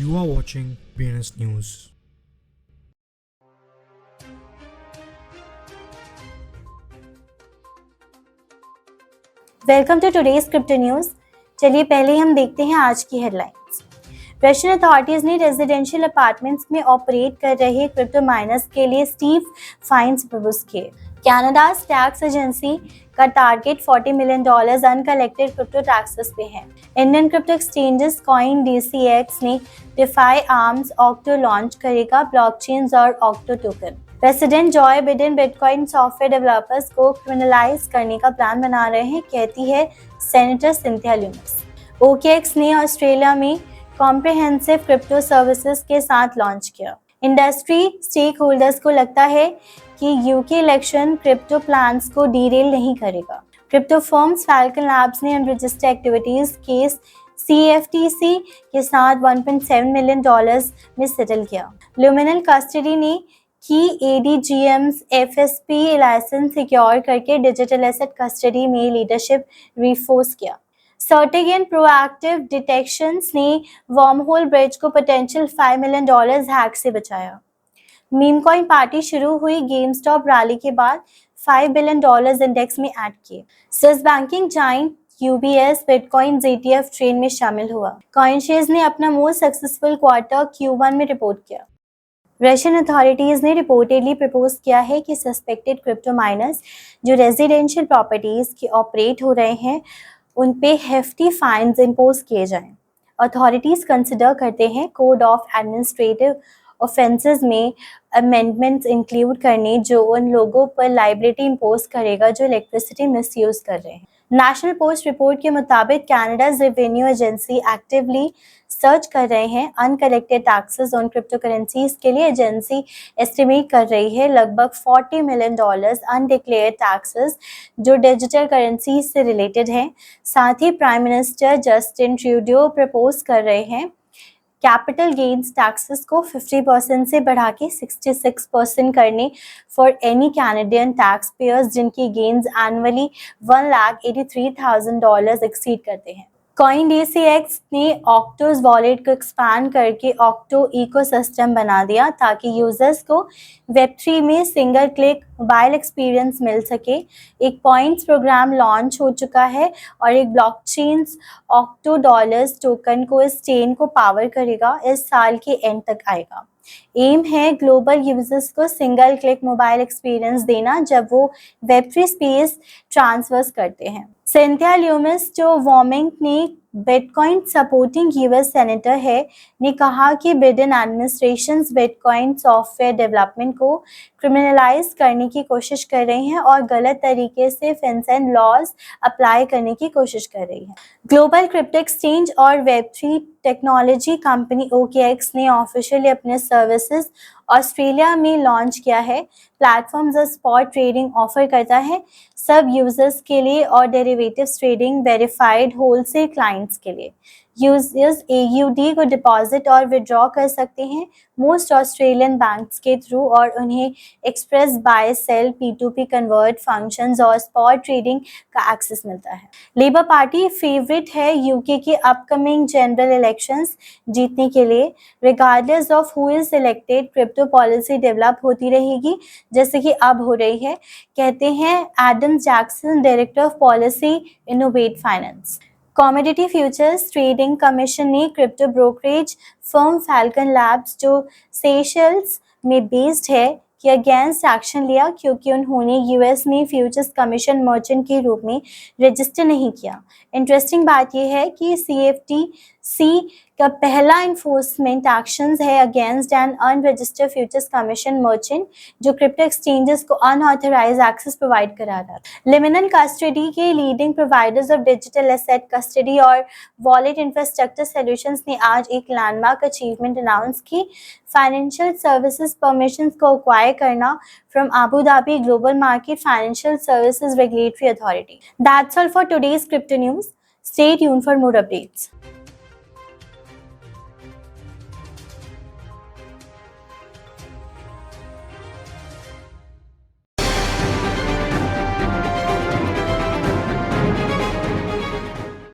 You are watching BNS News. Welcome to today's crypto news. चलिए पहले हम देखते हैं आज की हेडलाइंस। रशियन अथॉरिटीज ने रेजिडेंशियल अपार्टमेंट्स में ऑपरेट कर रहे क्रिप्टो माइनर्स के लिए स्टीफ फाइन्स प्रपोज किए। कनाडा टैक्स एजेंसी का target $40 million uncollected crypto taxes पे है। Indian crypto exchanges coin DCX ने डिफाई आर्म्स ऑक्टो लॉन्च करेगा ब्लॉकचेन्स और octo token. President Joe Biden bitcoin software developers को क्रिमिनलाइज करने का प्लान बना रहे हैं, कहती है सेनेटर सिंथिया ल्यूमिस। OKX ने ऑस्ट्रेलिया में कॉम्प्रिहेंसिव क्रिप्टो सर्विसेज के साथ लॉन्च किया। इंडस्ट्री स्टेक होल्डर्स को लगता है कि UK इलेक्शन क्रिप्टो प्लान्स को डीरेल नहीं करेगा। क्रिप्टो फर्म्स फैल्कन लैब्स ने अनरजिस्टर्ड एक्टिविटीज केस CFTC के साथ $1.7 मिलियन में सेटल किया। ल्यूमिनल कस्टडी ने की ADGM's FSP लाइसेंस सिक्योर करके डिजिटल एसेट कस्टडी में लीडरशिप रिफोर्स किया। सर्टिग एंड प्रोएक्टिव डिटेक्शंस ने वर्महोल ब्रिज को पोटेंशियल $5 मिलियन हैक से बचाया। मीम कॉइन पार्टी शुरू हुई गेम स्टॉप रैली के बाद $5 बिलियन इंडेक्स में ऐड किए। Swiss banking giant UBS bitcoin ETF train में शामिल हुआ। कॉइनशेयर्स ने अपना मोस्ट सक्सेसफुल क्वार्टर Q1 में रिपोर्ट किया। रशियन अथॉरिटीज ने रिपोर्टेडली प्रपोज किया है कि सस्पेक्टेड क्रिप्टो माइनर्स जो रेजिडेंशियल प्रॉपर्टीज के ऑपरेट हो रहे हैं उन पे हेफ्टी फाइन्स इम्पोज किए जाएं। अथॉरिटीज कंसिडर करते हैं कोड ऑफ एडमिनिस्ट्रेटिव ऑफेंसेस में अमेंडमेंट्स इंक्लूड करने जो उन लोगों पर लाइबिलिटी इम्पोज करेगा जो इलेक्ट्रिसिटी मिसयूज कर रहे हैं। नेशनल पोस्ट रिपोर्ट के मुताबिक Canada's revenue agency actively search कर रहे हैं uncollected taxes on cryptocurrencies के लिए। एजेंसी एस्टिमेट कर रही है लगभग $40 मिलियन अनडिक्लेयर्ड टैक्सेस जो डिजिटल करेंसीज से रिलेटेड हैं। साथ ही prime minister Justin Trudeau propose कर रहे हैं कैपिटल गेन्स टैक्सेस को 50% से बढ़ा के 66% करने for any Canadian tax payers जिनकी गेन्स एनुअली $1,83,000 एक्सीड करते हैं। कॉइन DCX ने ऑक्टोज वॉलेट को एक्सपैंड करके ऑक्टो इकोसिस्टम बना दिया ताकि यूजर्स को Web3 में सिंगल क्लिक मोबाइल एक्सपीरियंस मिल सके। एक पॉइंट्स प्रोग्राम लॉन्च हो चुका है और एक ब्लॉकचेन्स ऑक्टो डॉलर्स टोकन को इस चेन को पावर करेगा। इस साल के एंड तक आएगा। एम है ग्लोबल यूजर्स को सिंगल क्लिक मोबाइल एक्सपीरियंस देना जब वो Web3 स्पेस ट्रांसफर्स करते हैं। सिंथिया ल्यूमिस जो वॉर्मिंग ने बिटकॉइन सपोर्टिंग US सेनेटर है ने कहा कि Biden administration bitcoin software development को क्रिमिनलाइज करने की कोशिश कर रही हैं और गलत तरीके से फिनसेन लॉज अप्लाई करने की कोशिश कर रही है। ग्लोबल क्रिप्टो एक्सचेंज और Web3 टेक्नोलॉजी कंपनी OKX ने ऑफिशियली अपने सर्विसेज ऑस्ट्रेलिया में लॉन्च किया है। प्लेटफॉर्म स्पॉट ट्रेडिंग ऑफर करता है सब यूजर्स के लिए और derivatives trading verified wholesale clients के लिए। यूजर्स AUD को डिपॉजिट और विड्रॉ कर सकते हैं मोस्ट ऑस्ट्रेलियन बैंक्स के थ्रू और उन्हें express buy sell P2P convert functions और स्पॉट ट्रेडिंग का एक्सेस मिलता है। लेबर पार्टी फेवरेट है UK के अपकमिंग जनरल इलेक्शंस जीतने के लिए। Regardless of who is elected crypto policy develop होती रहेगी जैसे कि अब हो रही है, कहते हैं Adam Jackson, director of policy innovate finance. Commodity futures trading commission ने crypto brokerage firm Falcon Labs जो सेशल्स में बेस्ड है कि अगेंस्ट एक्शन लिया क्योंकि उन्होंने US में फ्यूचर्स कमीशन मर्चेंट के रूप में रजिस्टर नहीं किया। इंटरेस्टिंग बात यह है कि CFTC का पहला इन्फोर्समेंट एक्शंस है against an unregistered futures commission merchant जो क्रिप्टो एक्सचेंजेस को अनऑथराइज्ड एक्सेस प्रोवाइड करा रहा था। लिमिनल कस्टडी के leading providers of digital asset custody और वॉलेट इंफ्रास्ट्रक्चर सॉल्यूशंस ने आज एक लैंडमार्क अचीवमेंट अनाउंस की। फाइनेंशियल सर्विसेज परमिशंस को एक्वायर करना from Abu Dhabi Global Market Financial Services Regulatory Authority. That's all for today's crypto news. Stay tuned for more updates.